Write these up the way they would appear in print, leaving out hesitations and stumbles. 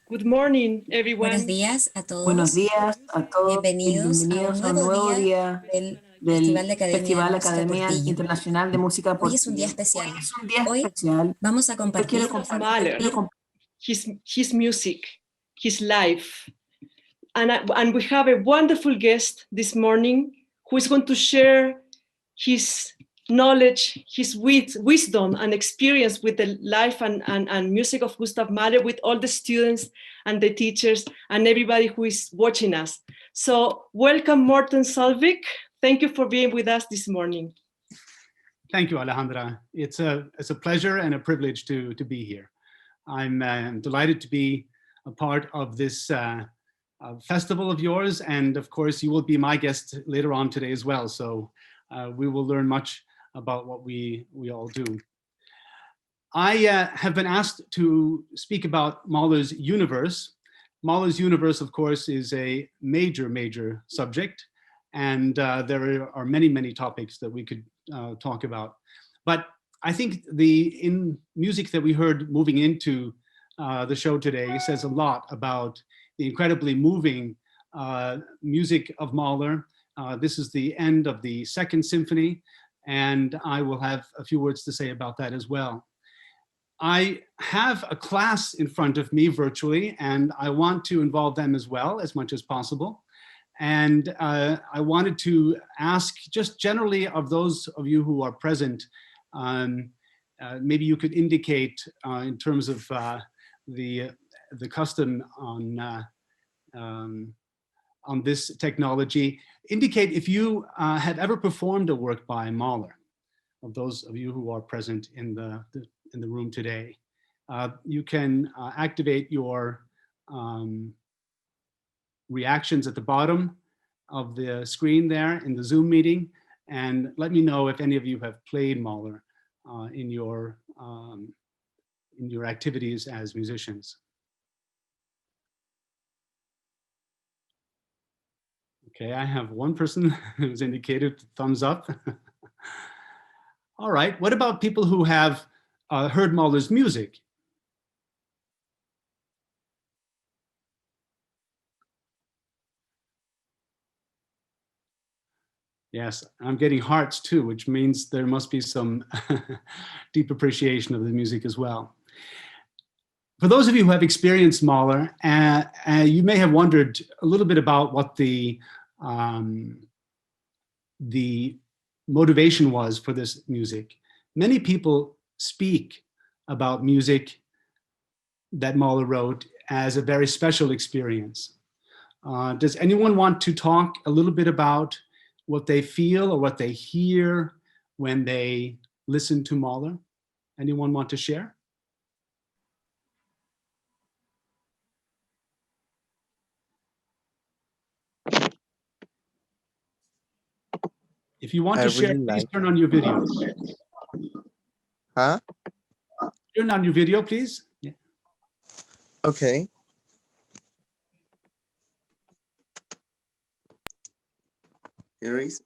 Good morning, everyone. Buenos días a Buenos todos. días a todos y Bienvenidos a un nuevo día del del Festival de Academia Festival Portillo. Internacional de Música Hoy es un día Portillo. especial. Hoy es un día Hoy especial. vamos a Yo compartir quiero compartir his music, his life. And we have a wonderful guest this morning who is going to share his knowledge, his wisdom and experience with the life and music of Gustav Mahler with all the students and the teachers and everybody who is watching us. So welcome, Morten Solvik. Thank you for being with us this morning. Thank you, Alejandra. It's a pleasure and a privilege to be here. I'm delighted to be a part of this festival of yours, and of course you will be my guest later on today as well. So we will learn much about what we all do. I have been asked to speak about Mahler's universe. Mahler's universe, of course, is a major subject, and there are many topics that we could talk about. But I think in music that we heard moving into the show today says a lot about the incredibly moving music of Mahler. This is the end of the Second Symphony, and I will have a few words to say about that as well. I have a class in front of me virtually, and I want to involve them as well as much as possible. And I wanted to ask just generally of those of you who are present, maybe you could indicate in terms of the custom on this technology, indicate if you have ever performed a work by Mahler, of those of you who are present in the room today. You can activate your reactions at the bottom of the screen there in the Zoom meeting, and let me know if any of you have played Mahler in your activities as musicians. Okay, I have one person who's indicated thumbs up. All right, what about people who have heard Mahler's music? Yes, I'm getting hearts too, which means there must be some deep appreciation of the music as well. For those of you who have experienced Mahler, you may have wondered a little bit about what the motivation was for this music. Many people speak about music that Mahler wrote as a very special experience. Does anyone want to talk a little bit about what they feel or what they hear when they listen to Mahler? Anyone want to share? If you want to share, please turn on your video. Huh? Turn on your video, please. Yeah. Okay. Here is.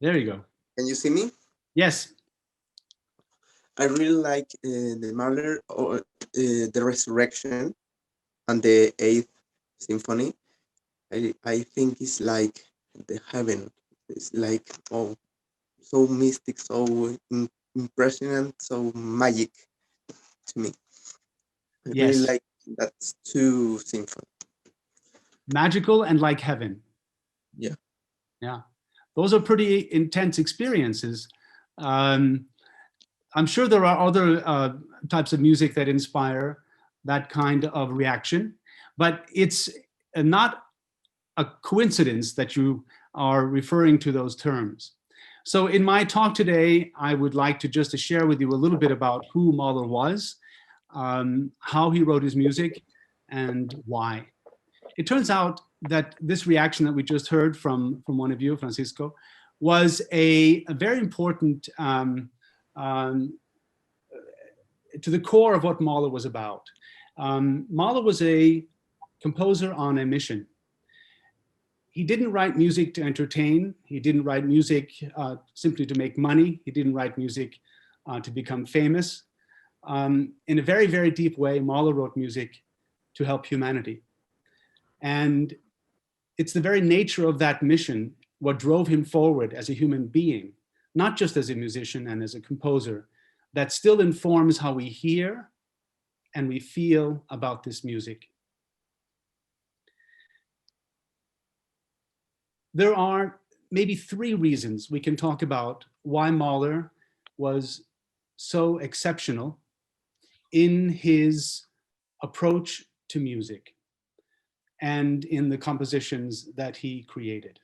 There you go. Can you see me? Yes. I really like the Mahler, or the Resurrection, and the Eighth Symphony. I think it's like the heaven. It's like, oh, so mystic, so impressionant, so magic to me. I really like that two symphonies. Magical and like heaven. Yeah. Yeah. Those are pretty intense experiences. I'm sure there are other types of music that inspire that kind of reaction, but it's not a coincidence that you are referring to those terms. So in my talk today, I would like to just share with you a little bit about who Mahler was, how he wrote his music, and why. It turns out that this reaction that we just heard from one of you, Francisco, was a very important to the core of what Mahler was about. Mahler was a composer on a mission. He didn't write music to entertain. He didn't write music simply to make money. He didn't write music to become famous. In a very deep way, Mahler wrote music to help humanity. And it's the very nature of that mission what drove him forward as a human being, not just as a musician and as a composer, that still informs how we hear and we feel about this music. There are maybe 3 reasons we can talk about why Mahler was so exceptional in his approach to music and in the compositions that he created.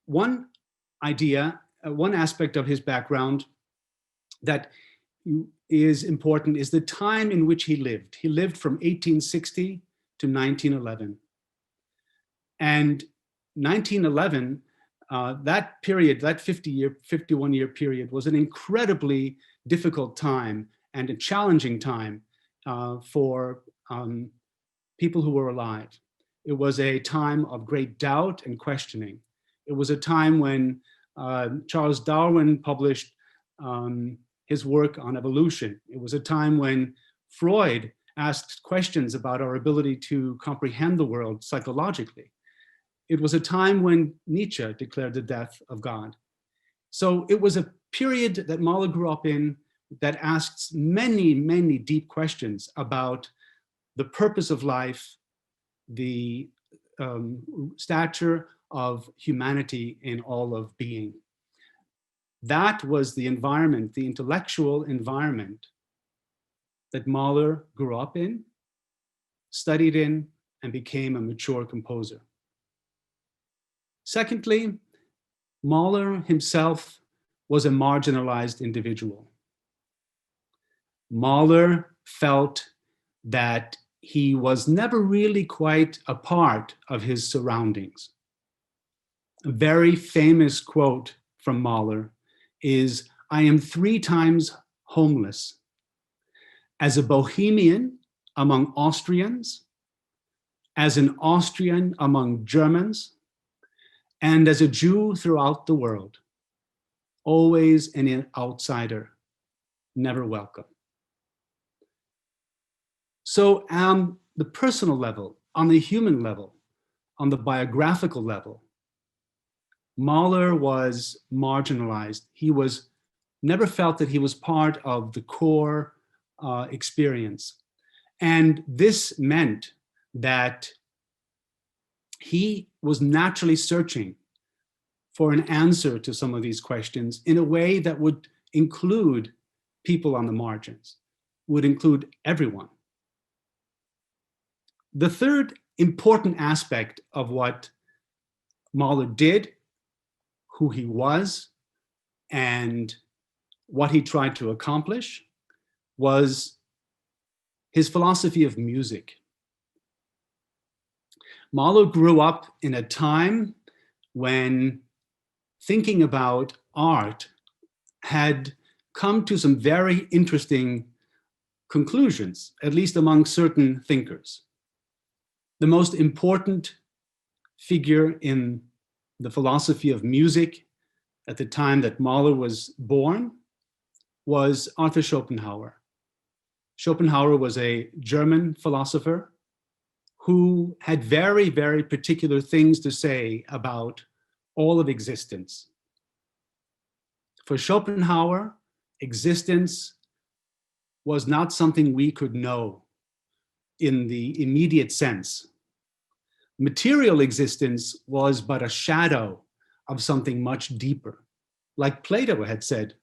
One idea, one aspect of his background that is important is the time in which he lived. He lived from 1860 to 1911. And 1911, that period, that 51-year period was an incredibly difficult time and a challenging time for people who were alive. It was a time of great doubt and questioning. It was a time when Charles Darwin published his work on evolution. It was a time when Freud asked questions about our ability to comprehend the world psychologically. It was a time when Nietzsche declared the death of God. So it was a period that Mahler grew up in that asks many, many deep questions about the purpose of life, the stature of humanity in all of being. That was the environment, the intellectual environment that Mahler grew up in, studied in, and became a mature composer. Secondly, Mahler himself was a marginalized individual. Mahler felt that he was never really quite a part of his surroundings. A very famous quote from Mahler is, "I am 3 times homeless, as a Bohemian among Austrians, as an Austrian among Germans, and as a Jew throughout the world, always an outsider, never welcome." So on the personal level, on the human level, on the biographical level, Mahler was marginalized. He was never felt that he was part of the core experience. And this meant that he was naturally searching for an answer to some of these questions in a way that would include people on the margins, would include everyone. The third important aspect of what Mahler did, who he was, and what he tried to accomplish was his philosophy of music. Mahler grew up in a time when thinking about art had come to some very interesting conclusions, at least among certain thinkers. The most important figure in the philosophy of music at the time that Mahler was born was Arthur Schopenhauer. Schopenhauer was a German philosopher who had very, very particular things to say about all of existence. For Schopenhauer, existence was not something we could know in the immediate sense. Material existence was but a shadow of something much deeper, like Plato had said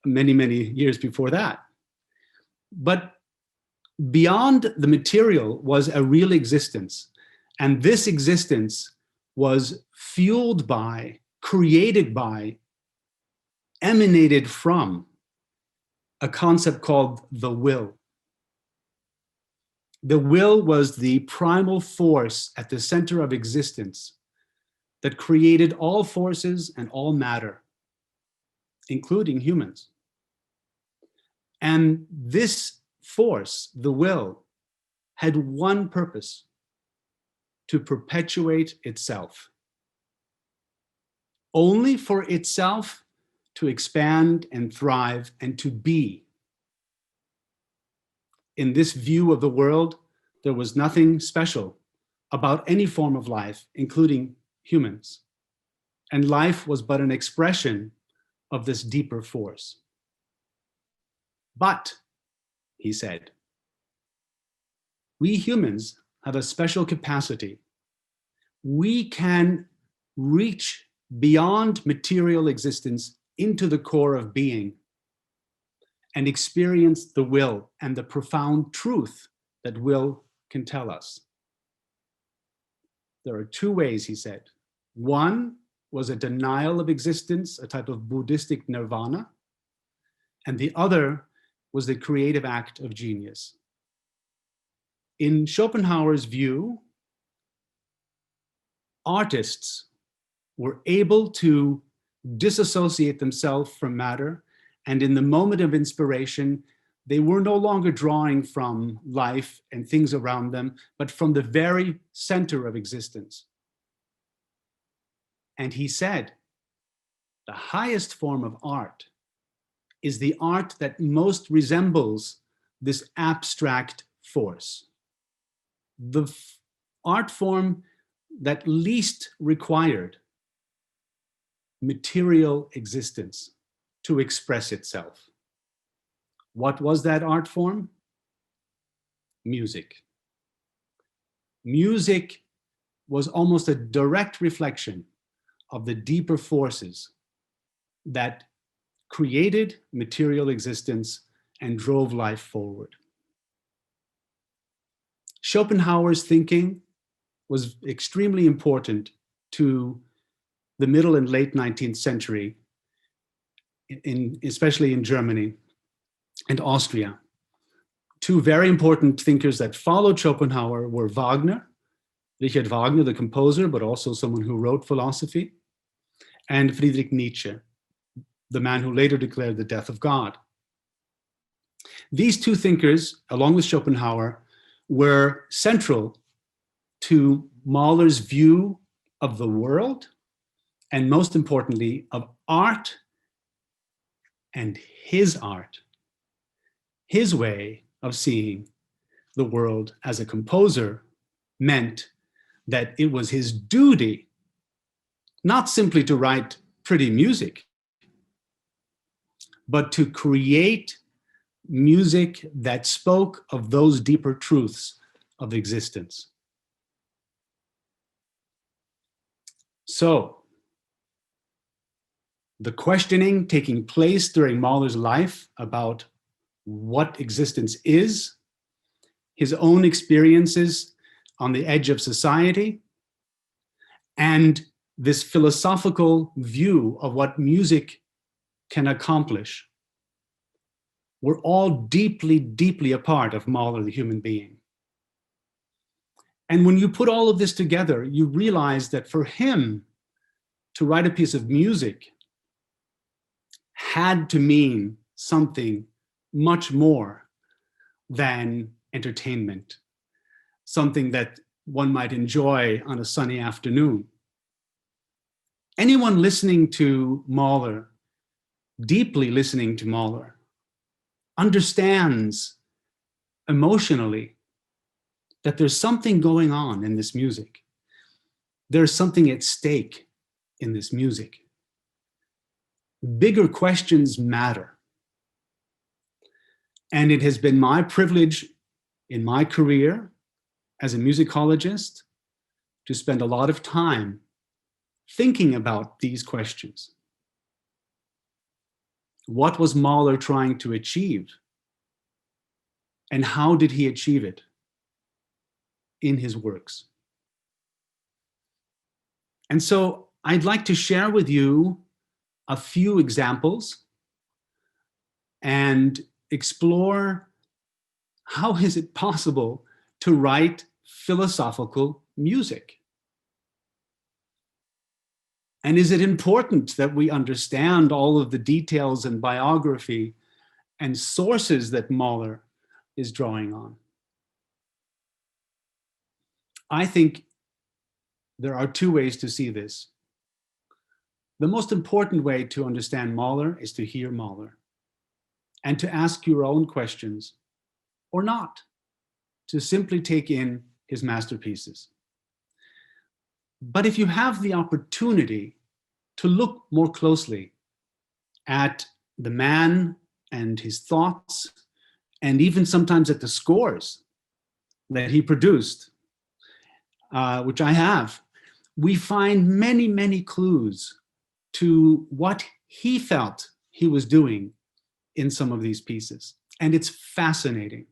many, many years before that. But beyond the material was a real existence, and this existence was fueled by, created by, emanated from a concept called the will. The will was the primal force at the center of existence that created all forces and all matter, including humans. And this force, the will, had one purpose: to perpetuate itself. Only for itself to expand and thrive and to be. In this view of the world, there was nothing special about any form of life, including humans. And life was but an expression of this deeper force. But, he said, we humans have a special capacity. We can reach beyond material existence into the core of being and experience the will and the profound truth that will can tell us. There are two ways, he said. One was a denial of existence, a type of Buddhistic nirvana, and the other was the creative act of genius. In Schopenhauer's view, artists were able to disassociate themselves from matter, and in the moment of inspiration, they were no longer drawing from life and things around them, but from the very center of existence. And he said, the highest form of art is the art that most resembles this abstract force. The art form that least required material existence to express itself. What was that art form? Music. Music was almost a direct reflection of the deeper forces that created material existence and drove life forward. Schopenhauer's thinking was extremely important to the middle and late 19th century, especially in Germany and Austria. Two very important thinkers that followed Schopenhauer were Wagner, Richard Wagner, the composer, but also someone who wrote philosophy, and Friedrich Nietzsche, the man who later declared the death of God. These two thinkers, along with Schopenhauer, were central to Mahler's view of the world, and most importantly, of art and his art, his way of seeing the world as a composer meant that it was his duty not simply to write pretty music, but to create music that spoke of those deeper truths of existence. So, the questioning taking place during Mahler's life about what existence is, his own experiences on the edge of society, and this philosophical view of what music can accomplish, were all deeply, deeply a part of Mahler, the human being. And when you put all of this together, you realize that for him to write a piece of music had to mean something much more than entertainment, something that one might enjoy on a sunny afternoon. Anyone listening to Mahler, deeply listening to Mahler, understands emotionally that there's something going on in this music. There's something at stake in this music. Bigger questions matter. And it has been my privilege in my career as a musicologist to spend a lot of time thinking about these questions. What was Mahler trying to achieve? And how did he achieve it in his works? And so I'd like to share with you a few examples and explore how is it possible to write philosophical music? And is it important that we understand all of the details and biography and sources that Mahler is drawing on? I think there are two ways to see this. The most important way to understand Mahler is to hear Mahler and to ask your own questions, or not, to simply take in his masterpieces. But if you have the opportunity to look more closely at the man and his thoughts, and even sometimes at the scores that he produced, which I have, we find many, many clues to what he felt he was doing in some of these pieces. And it's fascinating.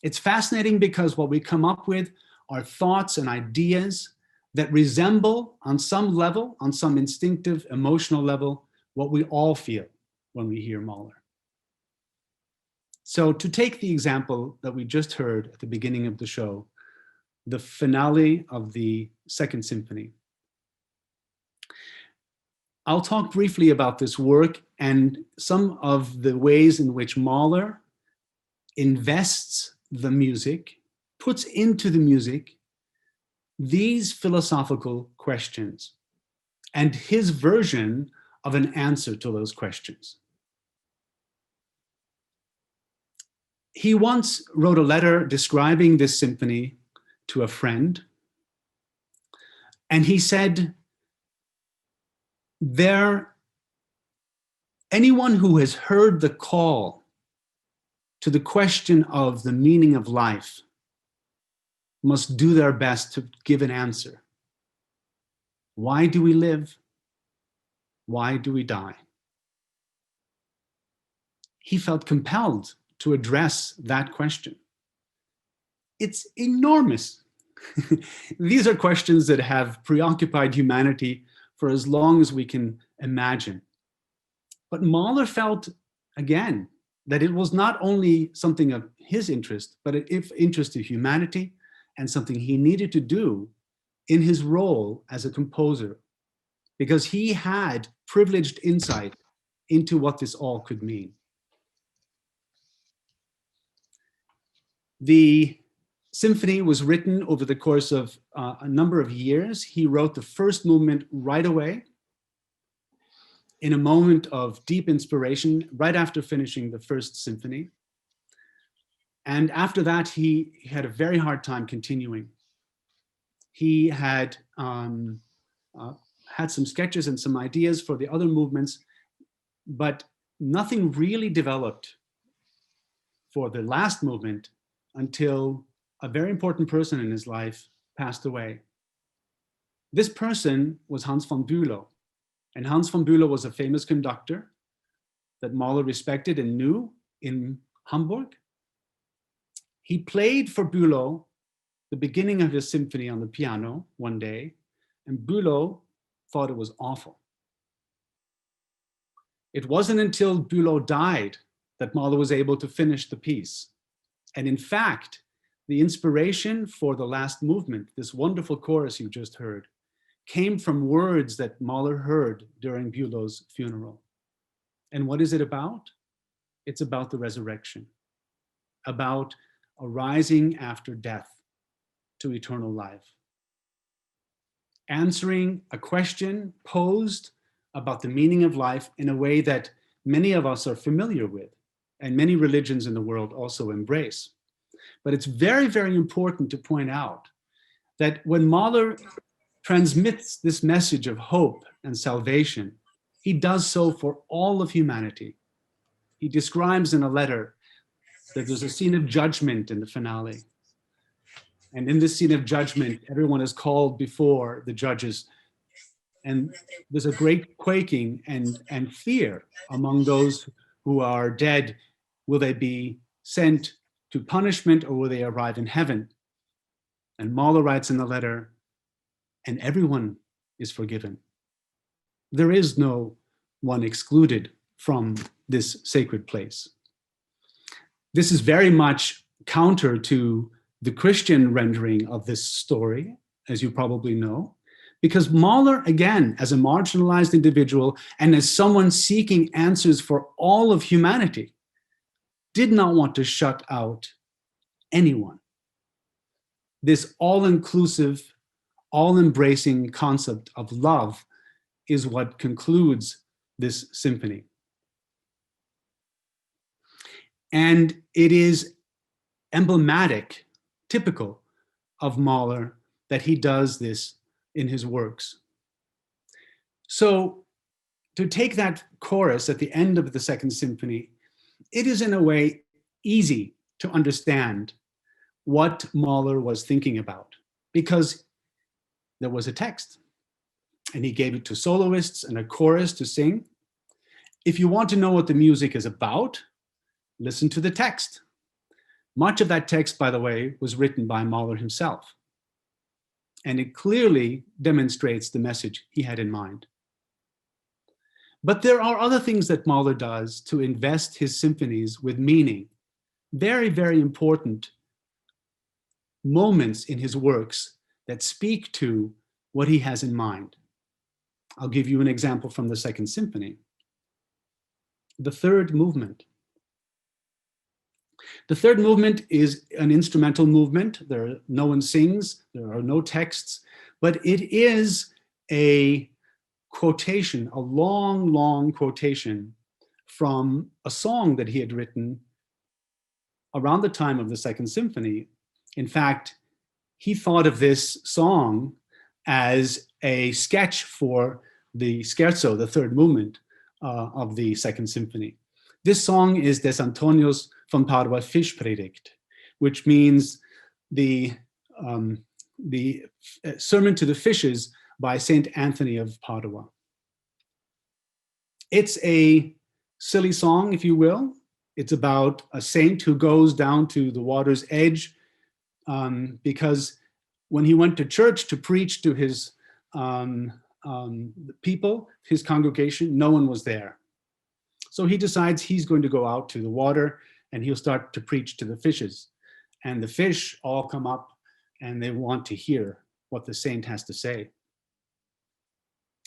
It's fascinating because what we come up with are thoughts and ideas that resemble on some level, on some instinctive, emotional level, what we all feel when we hear Mahler. So to take the example that we just heard at the beginning of the show, the finale of the Second Symphony. I'll talk briefly about this work and some of the ways in which Mahler invests the music, puts into the music these philosophical questions and his version of an answer to those questions. He once wrote a letter describing this symphony to a friend, and he said, anyone who has heard the call to the question of the meaning of life must do their best to give an answer. Why do we live? Why do we die? He felt compelled to address that question. It's enormous. These are questions that have preoccupied humanity for as long as we can imagine. But Mahler felt, again, that it was not only something of his interest, but an interest to humanity and something he needed to do in his role as a composer, because he had privileged insight into what this all could mean. The symphony was written over the course of a number of years. He wrote the first movement right away, in a moment of deep inspiration, right after finishing the First Symphony. And after that, he had a very hard time continuing. He had had some sketches and some ideas for the other movements, but nothing really developed for the last movement until a very important person in his life passed away. This person was Hans von Bülow. And Hans von Bülow was a famous conductor that Mahler respected and knew in Hamburg. He played for Bülow the beginning of his symphony on the piano one day, and Bülow thought it was awful. It wasn't until Bülow died that Mahler was able to finish the piece. And in fact, the inspiration for the last movement, this wonderful chorus you just heard, came from words that Mahler heard during Bülow's funeral. And what is it about? It's about the resurrection, about arising after death to eternal life. Answering a question posed about the meaning of life in a way that many of us are familiar with, and many religions in the world also embrace. But it's very, very important to point out that when Mahler transmits this message of hope and salvation, he does so for all of humanity. He describes in a letter that there's a scene of judgment in the finale. And in this scene of judgment, everyone is called before the judges. And there's a great quaking and fear among those who are dead. Will they be sent to punishment or will they arrive in heaven? And Mahler writes in the letter, and everyone is forgiven. There is no one excluded from this sacred place. This is very much counter to the Christian rendering of this story, as you probably know, because Mahler, again, as a marginalized individual and as someone seeking answers for all of humanity, did not want to shut out anyone. This all-inclusive, all-embracing concept of love is what concludes this symphony. And it is emblematic, typical of Mahler that he does this in his works. So to take that chorus at the end of the Second Symphony, it is in a way easy to understand what Mahler was thinking about, because there was a text and he gave it to soloists and a chorus to sing. If you want to know what the music is about, listen to the text. Much of that text, by the way, was written by Mahler himself. And it clearly demonstrates the message he had in mind. But there are other things that Mahler does to invest his symphonies with meaning. Very, very important moments in his works that speak to what he has in mind. I'll give you an example from the Second Symphony. The third movement. The third movement is an instrumental movement. No one sings, there are no texts, but it is a quotation, a long, long quotation from a song that he had written around the time of the Second Symphony. In fact, he thought of this song as a sketch for the scherzo, the third movement of the Second Symphony. This song is Des Antonius von Padua Fischpredigt, which means the Sermon to the Fishes by Saint Anthony of Padua. It's a silly song, if you will. It's about a saint who goes down to the water's edge because when he went to church to preach to his people, his congregation, no one was there. So he decides he's going to go out to the water and he'll start to preach to the fishes. And the fish all come up and they want to hear what the saint has to say.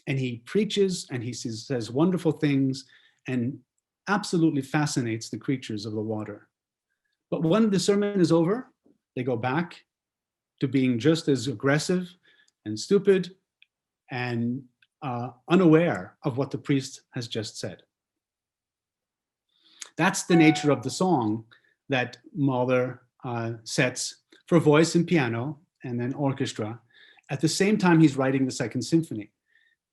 And he preaches and he says wonderful things and absolutely fascinates the creatures of the water. But when the sermon is over, they go back to being just as aggressive and stupid and unaware of what the priest has just said. That's the nature of the song that Mahler sets for voice and piano and then orchestra. At the same time he's writing the Second Symphony.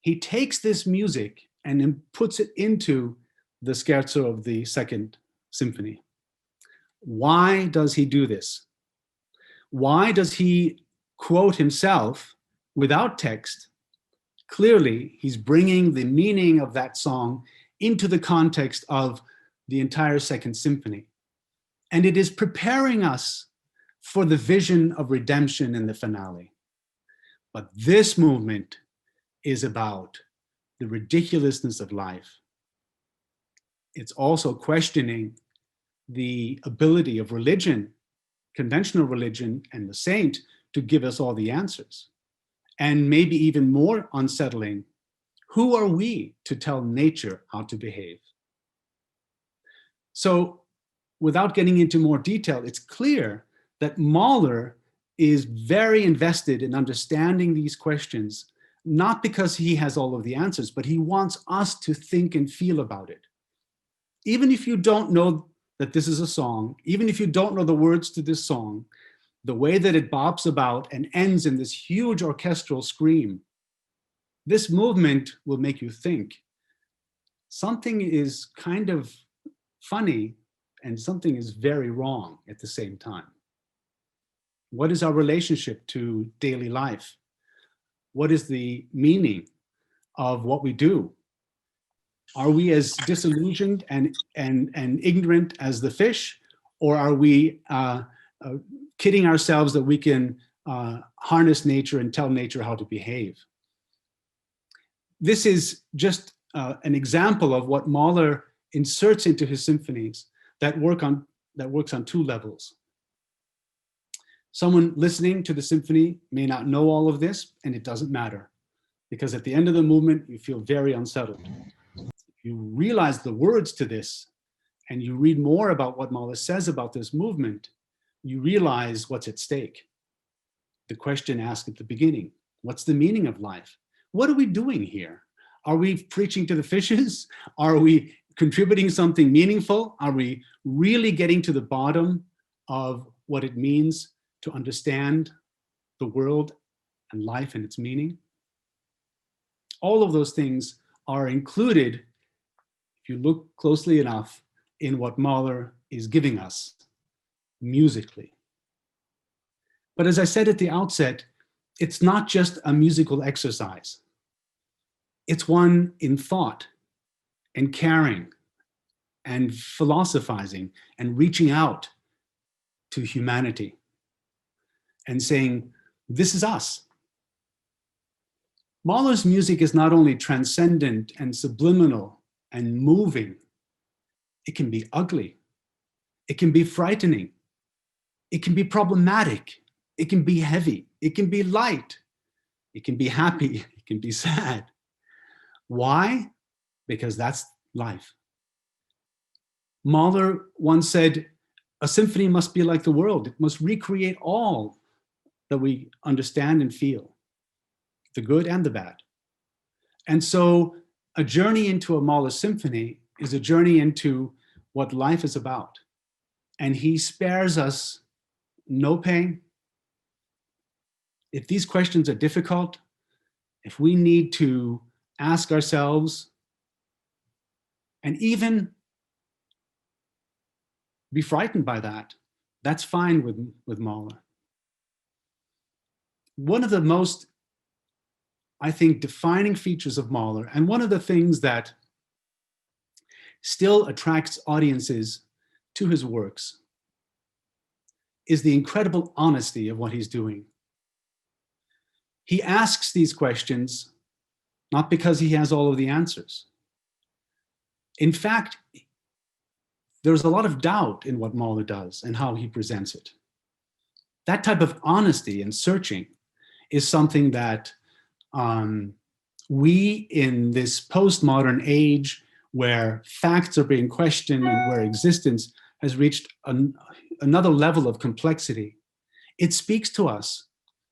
He takes this music and then puts it into the scherzo of the Second Symphony. Why does he do this? Why does he quote himself without text? Clearly, he's bringing the meaning of that song into the context of the entire Second Symphony. And it is preparing us for the vision of redemption in the finale. But this movement is about the ridiculousness of life. It's also questioning the ability of religion, conventional religion, and the saint to give us all the answers. And maybe even more unsettling, who are we to tell nature how to behave? So without getting into more detail, it's clear that Mahler is very invested in understanding these questions, not because he has all of the answers, but he wants us to think and feel about it. Even if you don't know that this is a song, even if you don't know the words to this song, the way that it bops about and ends in this huge orchestral scream, this movement will make you think. Something is kind of funny and something is very wrong at the same time. What is our relationship to daily life? What is the meaning of what we do? Are we as disillusioned and ignorant as the fish, or are we kidding ourselves that we can harness nature and tell nature how to behave? This is just an example of what Mahler inserts into his symphonies that works on two levels. Someone listening to the symphony may not know all of this, and it doesn't matter, because at the end of the movement, you feel very unsettled. If you realize the words to this, and you read more about what Mahler says about this movement, you realize what's at stake. The question asked at the beginning, what's the meaning of life? What are we doing here? Are we preaching to the fishes? Are we contributing something meaningful? Are we really getting to the bottom of what it means to understand the world and life and its meaning? All of those things are included, if you look closely enough, in what Mahler is giving us musically. But as I said at the outset, it's not just a musical exercise. It's one in thought and caring and philosophizing and reaching out to humanity and saying, this is us. Mahler's music is not only transcendent and subliminal and moving, it can be ugly, it can be frightening, it can be problematic, it can be heavy, it can be light, it can be happy, it can be sad. Why? Because that's life. Mahler once said, a symphony must be like the world. It must recreate all that we understand and feel, the good and the bad. And so a journey into a Mahler symphony is a journey into what life is about. And he spares us no pain. If these questions are difficult, if we need to ask ourselves and even be frightened by that, that's fine with Mahler. One of the most, I think, defining features of Mahler, and one of the things that still attracts audiences to his works, is the incredible honesty of what he's doing. He asks these questions not because he has all of the answers. In fact, there's a lot of doubt in what Mahler does and how he presents it. That type of honesty and searching is something that we, in this postmodern age where facts are being questioned and where existence has reached another level of complexity, it speaks to us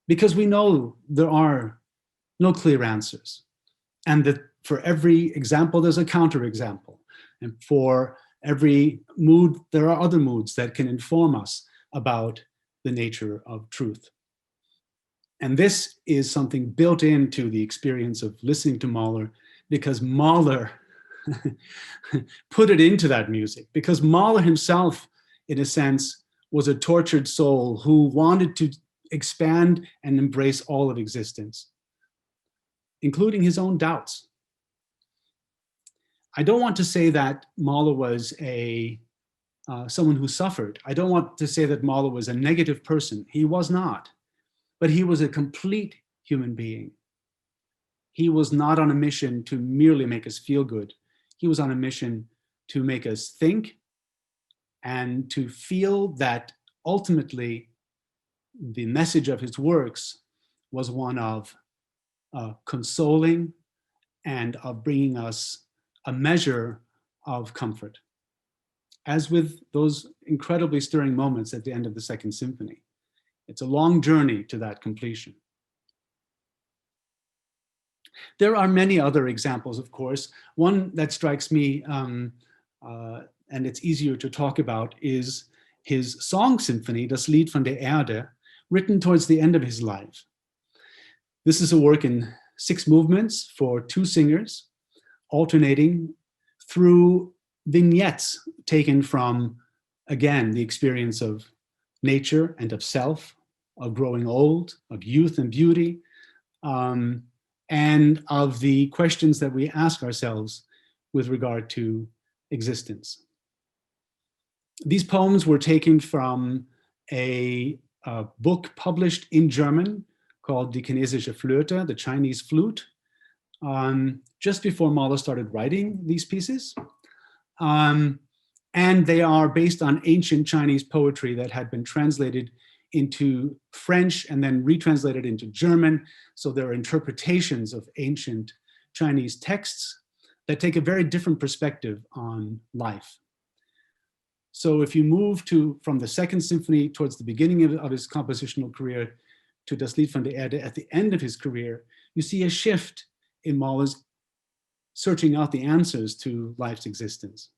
because we know there are no clear answers. And that for every example, there's a counterexample. And for every mood, there are other moods that can inform us about the nature of truth. And this is something built into the experience of listening to Mahler, because Mahler put it into that music, because Mahler himself, in a sense, was a tortured soul who wanted to expand and embrace all of existence, including his own doubts. I don't want to say that Mahler was someone who suffered. I don't want to say that Mahler was a negative person. He was not, but he was a complete human being. He was not on a mission to merely make us feel good. He was on a mission to make us think and to feel that ultimately the message of his works was one of consoling and of bringing us a measure of comfort, as with those incredibly stirring moments at the end of the Second Symphony. It's a long journey to that completion. There are many other examples, of course. One that strikes me, and it's easier to talk about, is his song symphony, Das Lied von der Erde, written towards the end of his life. This is a work in 6 movements for 2 singers, alternating through vignettes taken from, again, the experience of nature and of self, of growing old, of youth and beauty, and of the questions that we ask ourselves with regard to existence. These poems were taken from a book published in German called Die chinesische Flöte, the Chinese flute, just before Mahler started writing these pieces. And they are based on ancient Chinese poetry that had been translated into French and then retranslated into German. So there are interpretations of ancient Chinese texts that take a very different perspective on life. So if you move from the Second Symphony towards the beginning of his compositional career to Das Lied von der Erde at the end of his career, you see a shift in Mahler's searching out the answers to life's existence.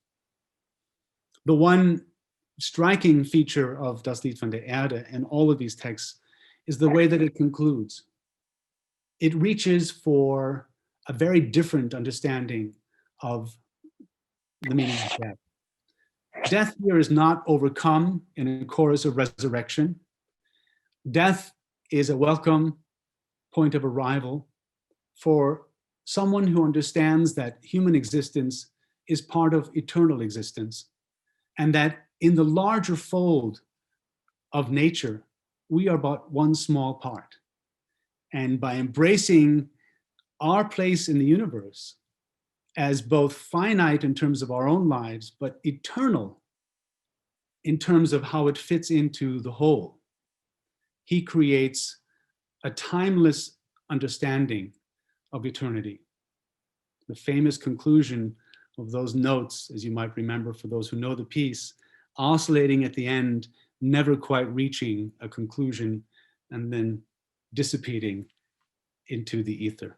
The one striking feature of Das Lied von der Erde and all of these texts is the way that it concludes. It reaches for a very different understanding of the meaning of death. Death here is not overcome in a chorus of resurrection. Death is a welcome point of arrival for someone who understands that human existence is part of eternal existence, and that in the larger fold of nature, we are but one small part. And by embracing our place in the universe as both finite in terms of our own lives, but eternal in terms of how it fits into the whole, he creates a timeless understanding of eternity. The famous conclusion of those notes, as you might remember for those who know the piece, oscillating at the end, never quite reaching a conclusion, and then dissipating into the ether.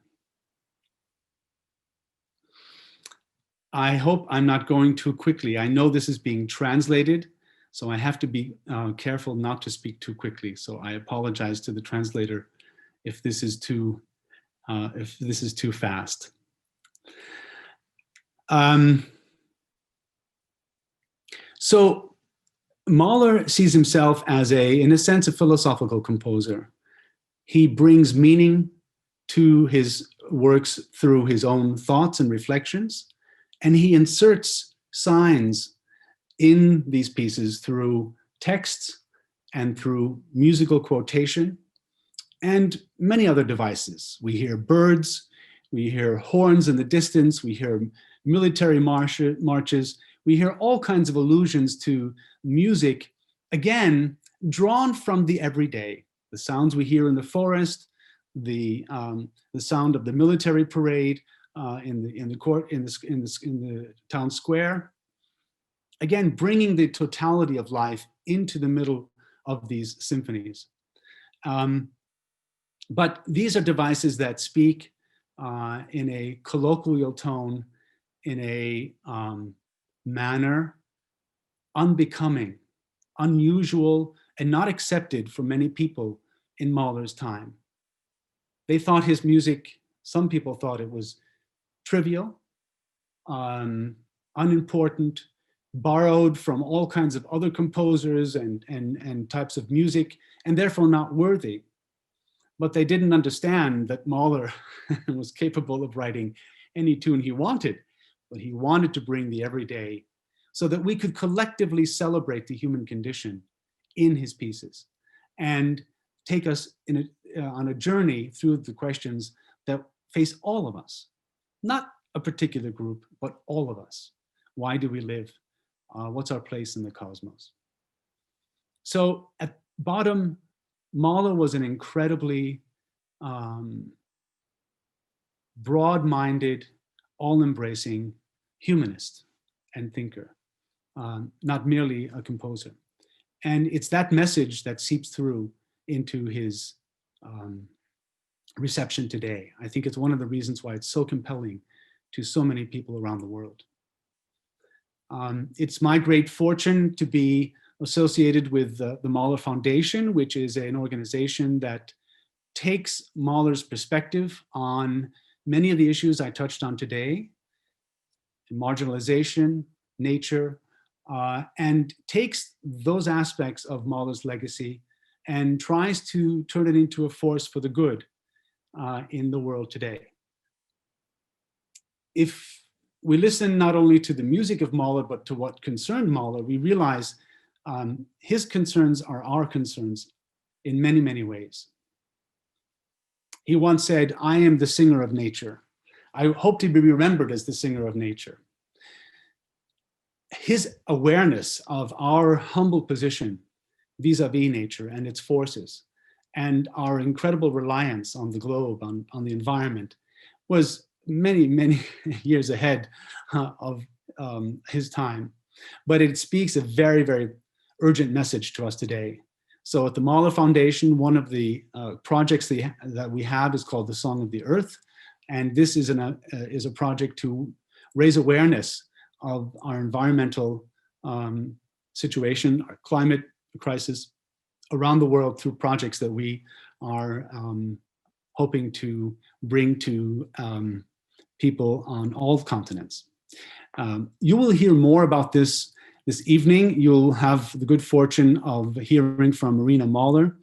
I hope I'm not going too quickly. I know this is being translated, so I have to be careful not to speak too quickly. So I apologize to the translator if this is too fast. So Mahler sees himself as in a sense, a philosophical composer. He brings meaning to his works through his own thoughts and reflections, and he inserts signs in these pieces through texts and through musical quotation and many other devices. We hear birds, we hear horns in the distance, we hear military marches, we hear all kinds of allusions to music, again, drawn from the everyday. The sounds we hear in the forest, the sound of the military parade in the town square. Again, bringing the totality of life into the middle of these symphonies. But these are devices that speak in a colloquial tone, in a manner unbecoming, unusual, and not accepted for many people in Mahler's time. They thought his music, some people thought it was trivial, unimportant, borrowed from all kinds of other composers and types of music, and therefore not worthy. But they didn't understand that Mahler was capable of writing any tune he wanted, but he wanted to bring the everyday so that we could collectively celebrate the human condition in his pieces and take us on a journey through the questions that face all of us, not a particular group, but all of us. Why do we live? What's our place in the cosmos? So at bottom, Mahler was an incredibly broad-minded, all-embracing humanist and thinker, not merely a composer. And it's that message that seeps through into his reception today. I think it's one of the reasons why it's so compelling to so many people around the world. It's my great fortune to be associated with the Mahler Foundation, which is an organization that takes Mahler's perspective on many of the issues I touched on today, marginalization, nature, and takes those aspects of Mahler's legacy and tries to turn it into a force for the good in the world today. If we listen not only to the music of Mahler, but to what concerned Mahler, we realize his concerns are our concerns in many, many ways. He once said, "I am the singer of nature. I hope to be remembered as the singer of nature." His awareness of our humble position vis-a-vis nature and its forces, and our incredible reliance on the globe, on the environment, was many, many years ahead of his time. But it speaks a very, very urgent message to us today. So at the Mahler Foundation, one of the projects that we have is called The Song of the Earth. And this is a project to raise awareness of our environmental situation, our climate crisis around the world through projects that we are hoping to bring to people on all continents. You will hear more about this evening. You'll have the good fortune of hearing from Marina Mahler,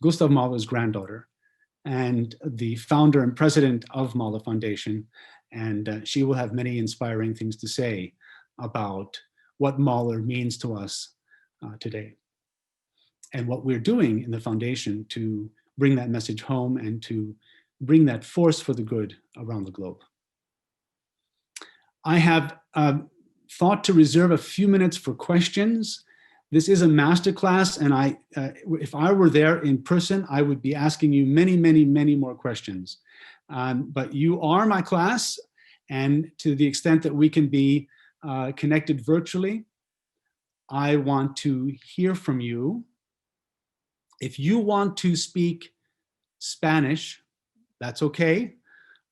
Gustav Mahler's granddaughter, and the founder and president of Mahler Foundation. And she will have many inspiring things to say about what Mahler means to us today, and what we're doing in the foundation to bring that message home and to bring that force for the good around the globe. I have thought to reserve a few minutes for questions. This is a masterclass, and if I were there in person, I would be asking you many, many, many more questions. But you are my class, and to the extent that we can be connected virtually, I want to hear from you. If you want to speak Spanish, that's okay.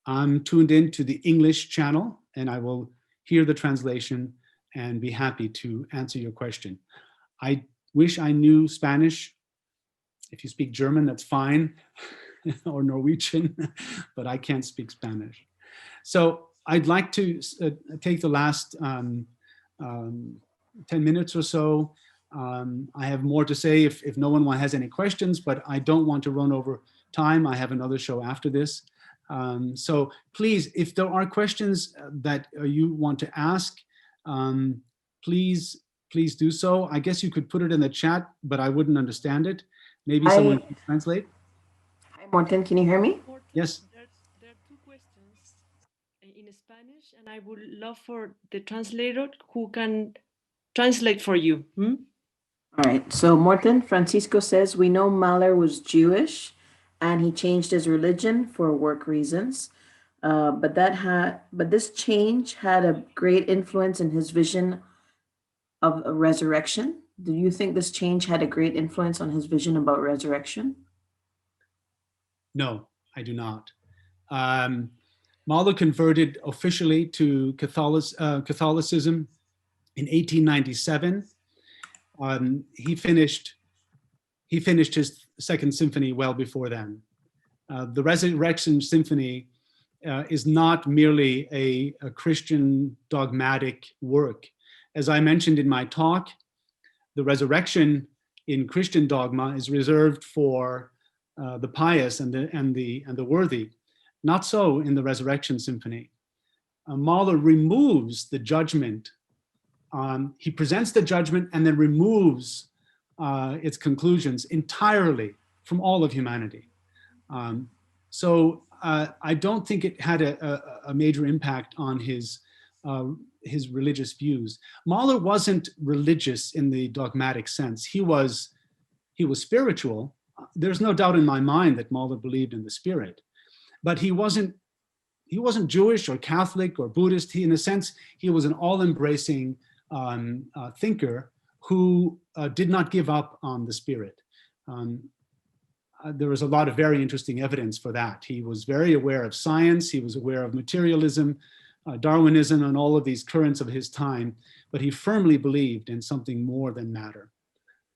I'm tuned in to the English channel, and I will hear the translation and be happy to answer your question. I wish I knew Spanish. If you speak German, that's fine, or Norwegian, but I can't speak Spanish. So I'd like to take the last 10 minutes or so. I have more to say if no one has any questions, but I don't want to run over time. I have another show after this. So please, if there are questions that you want to ask, please do so. I guess you could put it in the chat, but I wouldn't understand it. Maybe someone can translate. Hi, Morten, can you hear me? Morten, Yes. There are two questions in Spanish, and I would love for the translator who can translate for you. All right, so Morten, Francisco says, we know Mahler was Jewish and he changed his religion for work reasons. But this change had a great influence in his vision of a resurrection. Do you think this change had a great influence on his vision about resurrection? No, I do not. Mahler converted officially to Catholicism in 1897. He finished his Second Symphony well before then. The Resurrection Symphony is not merely a Christian dogmatic work. As I mentioned in my talk, the resurrection in Christian dogma is reserved for the pious and the worthy. Not so in the Resurrection Symphony. Mahler removes the judgment. He presents the judgment and then removes its conclusions entirely from all of humanity. So I don't think it had a major impact on his religious views. Mahler wasn't religious in the dogmatic sense. He was spiritual. There's no doubt in my mind that Mahler believed in the spirit, but he wasn't Jewish or Catholic or Buddhist. In a sense, he was an all-embracing thinker who did not give up on the spirit. There was a lot of very interesting evidence for that. He was very aware of science. He was aware of materialism, Darwinism, and all of these currents of his time, but he firmly believed in something more than matter.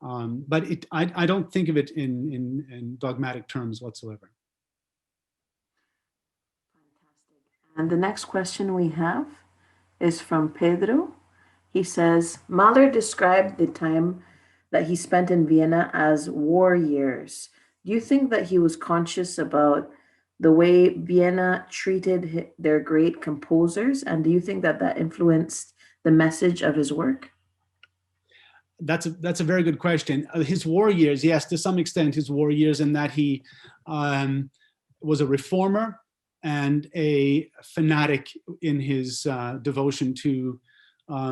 But I don't think of it in dogmatic terms whatsoever. Fantastic. And the next question we have is from Pedro. He says, Mahler described the time that he spent in Vienna as war years. Do you think that he was conscious about the way Vienna treated their great composers? And do you think that that influenced the message of his work? That's a very good question. His war years, yes, to some extent his war years, in that he was a reformer and a fanatic in his devotion to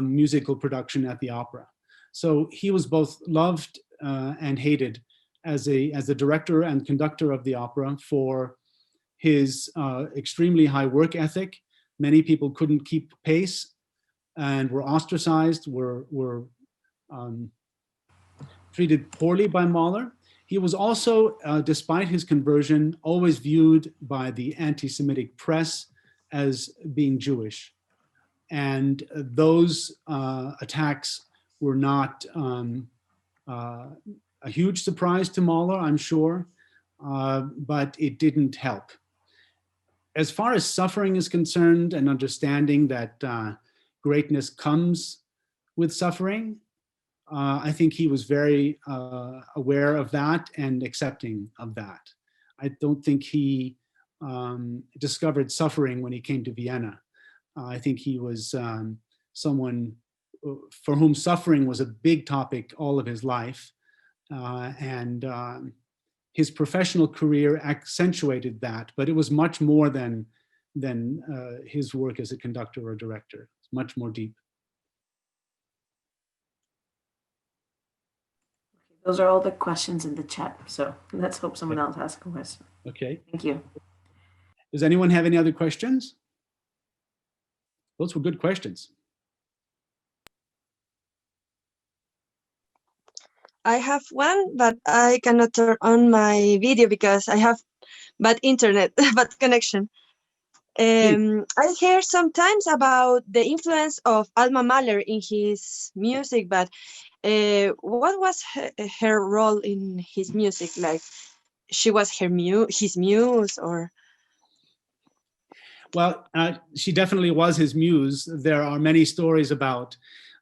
musical production at the opera. So he was both loved and hated as the director and conductor of the opera for his extremely high work ethic. Many people couldn't keep pace and were ostracized, were treated poorly by Mahler. He was also, despite his conversion, always viewed by the anti-Semitic press as being Jewish. And those attacks were not a huge surprise to Mahler, I'm sure, but it didn't help. As far as suffering is concerned and understanding that greatness comes with suffering, I think he was very aware of that and accepting of that. I don't think he discovered suffering when he came to Vienna. I think he was someone for whom suffering was a big topic all of his life. And his professional career accentuated that, but it was much more than his work as a conductor or director. It's much more deep. Those are all the questions in the chat. So let's hope someone else asks a question. Okay. Thank you. Does anyone have any other questions? Those were good questions. I have one, but I cannot turn on my video because I have bad internet, bad connection. I hear sometimes about the influence of Alma Mahler in his music, but what was her role in his music? Like, she was his muse, or? Well, she definitely was his muse. There are many stories about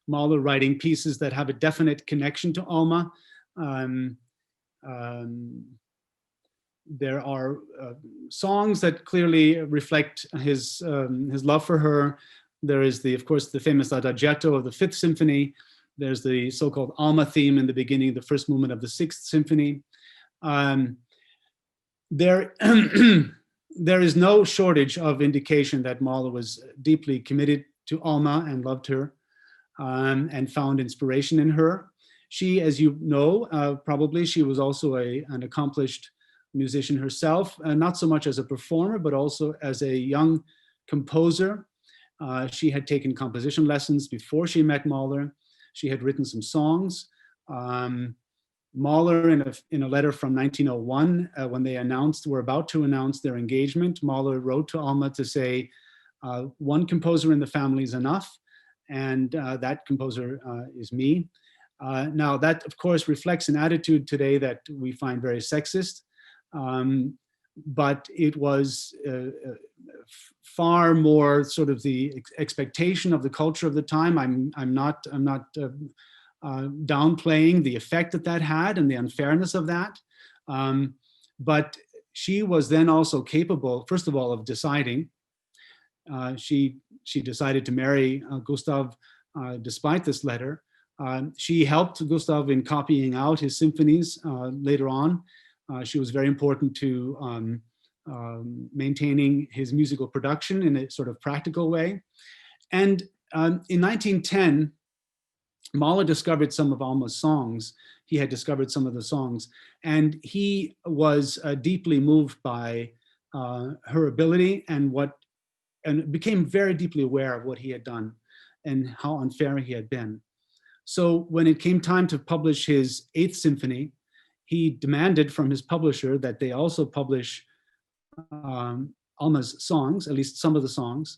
Mahler writing pieces that have a definite connection to Alma. There are songs that clearly reflect his love for her. There is, of course, the famous Adagietto of the Fifth Symphony. There's the so-called Alma theme in the beginning, the first movement of the Sixth Symphony. There is no shortage of indication that Mahler was deeply committed to Alma and loved her and found inspiration in her. She, as you know, probably she was also an accomplished musician herself, not so much as a performer, but also as a young composer. She had taken composition lessons before she met Mahler. She had written some songs. Mahler, in a letter from 1901, when they were about to announce their engagement, Mahler wrote to Alma to say, one composer in the family is enough, and that composer is me. Now that, of course, reflects an attitude today that we find very sexist, but it was far more sort of the expectation of the culture of the time. I'm not downplaying the effect that had and the unfairness of that. But she was then also capable, first of all, of deciding. She decided to marry Gustav despite this letter. She helped Gustav in copying out his symphonies later on. She was very important to maintaining his musical production in a sort of practical way. And in 1910, Mahler discovered some of Alma's songs. He had discovered some of the songs, and he was deeply moved by her ability and became very deeply aware of what he had done and how unfair he had been. So when it came time to publish his Eighth Symphony, he demanded from his publisher that they also publish Alma's songs, at least some of the songs,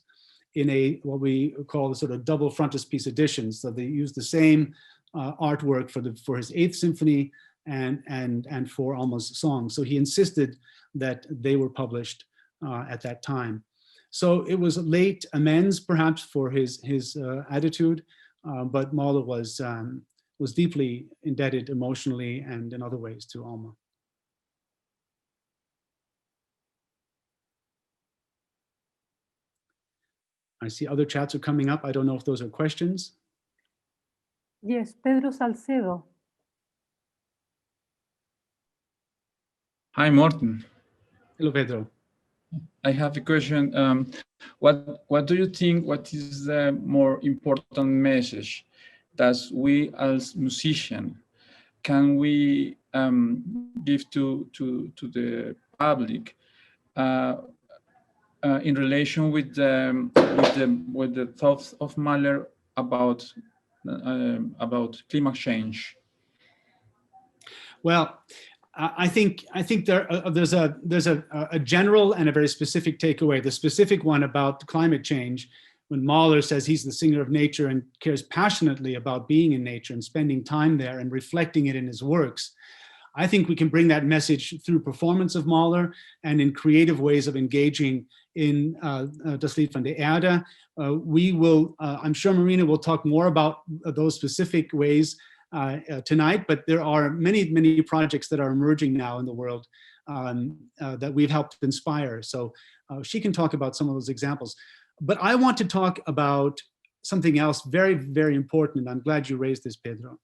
in what we call the sort of double frontispiece edition. So they used the same artwork for his Eighth Symphony and for Alma's songs. So he insisted that they were published at that time. So it was late amends, perhaps, for his attitude, but Mahler was deeply indebted emotionally and in other ways to Alma. I see other chats are coming up. I don't know if those are questions. Yes, Pedro Salcedo. Hi, Morten. Hello, Pedro. I have a question. What do you think, what is the more important message that we as musicians can we give to the public in relation with the thoughts of Mahler about climate change? Well, I think there's a general and a very specific takeaway. The specific one about climate change, when Mahler says he's the singer of nature and cares passionately about being in nature and spending time there and reflecting it in his works, I think we can bring that message through performance of Mahler and in creative ways of engaging in Das Lied von der Erde. We will, I'm sure Marina will talk more about those specific ways tonight, but there are many projects that are emerging now in the world that we've helped inspire. So she can talk about some of those examples. But I want to talk about something else very, very important, and I'm glad you raised this, Pedro.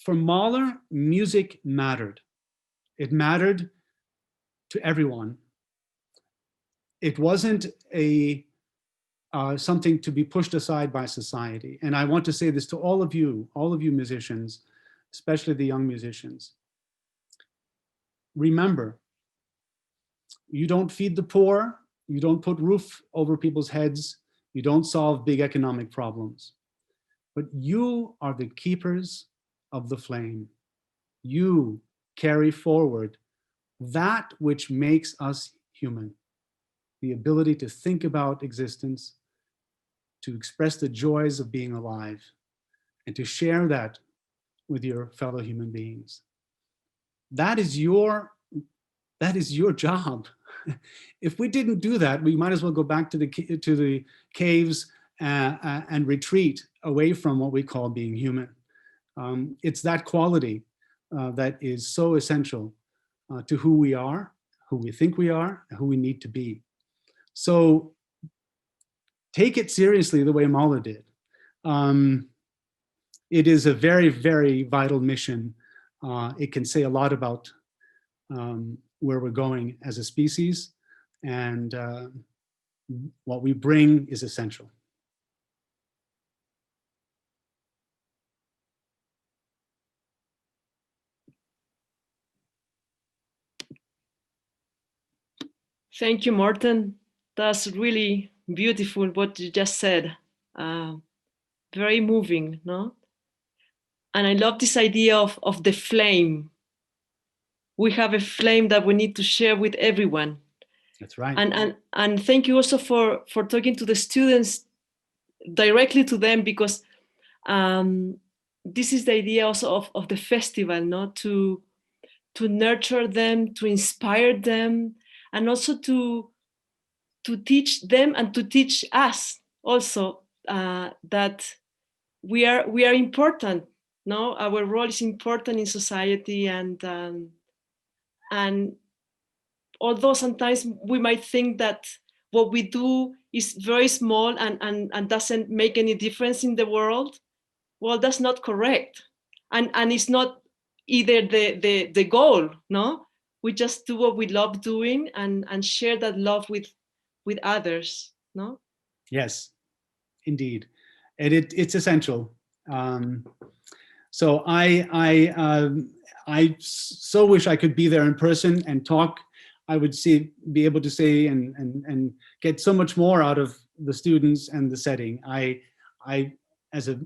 For Mahler, music mattered. It mattered to everyone. It wasn't something to be pushed aside by society. And I want to say this to all of you musicians, especially the young musicians. Remember, you don't feed the poor, you don't put roof over people's heads, you don't solve big economic problems, but you are the keepers of the flame. You carry forward that which makes us human, the ability to think about existence, to express the joys of being alive, and to share that with your fellow human beings. That is your job. If we didn't do that, we might as well go back to the caves and retreat away from what we call being human. It's that quality that is so essential to who we are, who we think we are, and who we need to be. So take it seriously the way Mahler did. It is a very, very vital mission. It can say a lot about where we're going as a species, and what we bring is essential. Thank you, Morten. That's really beautiful what you just said. Very moving, no? And I love this idea of the flame. We have a flame that we need to share with everyone. That's right. And thank you also for talking to the students directly to them, because this is the idea also of the festival, no? To nurture them, to inspire them, and also to teach them and to teach us also that we are important. No, our role is important in society, and although sometimes we might think that what we do is very small and doesn't make any difference in the world, well, that's not correct, and it's not either the goal. No, we just do what we love doing and share that love with others. No. Yes, indeed, and it's essential. So I so wish I could be there in person and talk. I would be able to say and get so much more out of the students and the setting. I as a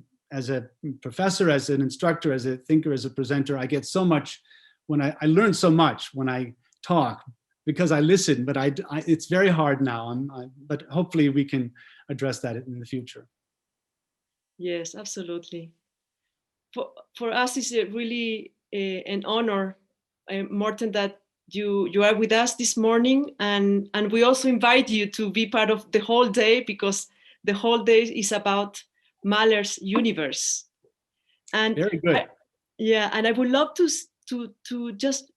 professor, as an instructor, as a thinker, as a presenter, I get so much when I learn so much when I talk, because I listen, but it's very hard now. But hopefully we can address that in the future. Yes, absolutely. For us, it's really an honor, Morten, that you are with us this morning, and we also invite you to be part of the whole day, because the whole day is about Mahler's universe. And very good. And I would love to just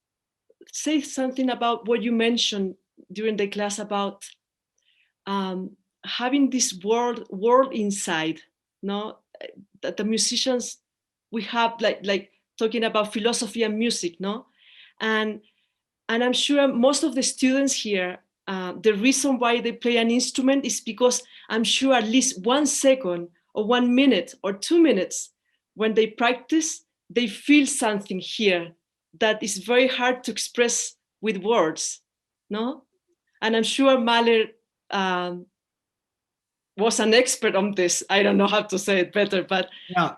say something about what you mentioned during the class about having this world inside. No, that the musicians we have, like talking about philosophy and music, no, and I'm sure most of the students here, the reason why they play an instrument is because I'm sure at least 1 second or 1 minute or 2 minutes when they practice, they feel something here that is very hard to express with words, no? And I'm sure Mahler was an expert on this. I don't know how to say it better, but yeah,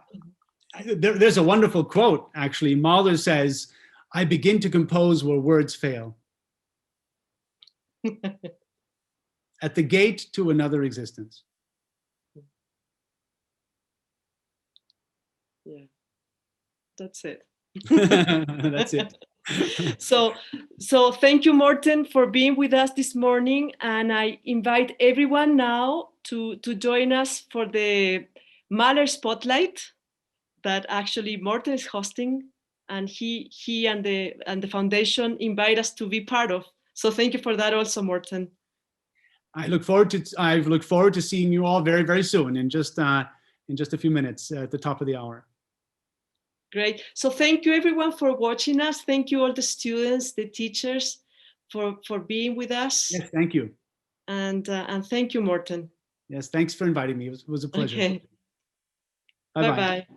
there's a wonderful quote, actually. Mahler says, "I begin to compose where words fail." At the gate to another existence. Yeah, that's it. That's it. So thank you, Morten, for being with us this morning. And I invite everyone now to join us for the Mahler Spotlight that actually Morten is hosting, and he and the foundation invite us to be part of. So thank you for that also, Morten. I look forward to seeing you all very, very soon, in just a few minutes at the top of the hour. Great. So thank you everyone for watching us. Thank you all the students, the teachers for being with us. Yes, thank you. And thank you, Morten. Yes, thanks for inviting me. It was a pleasure. Okay. Bye-bye. Bye-bye.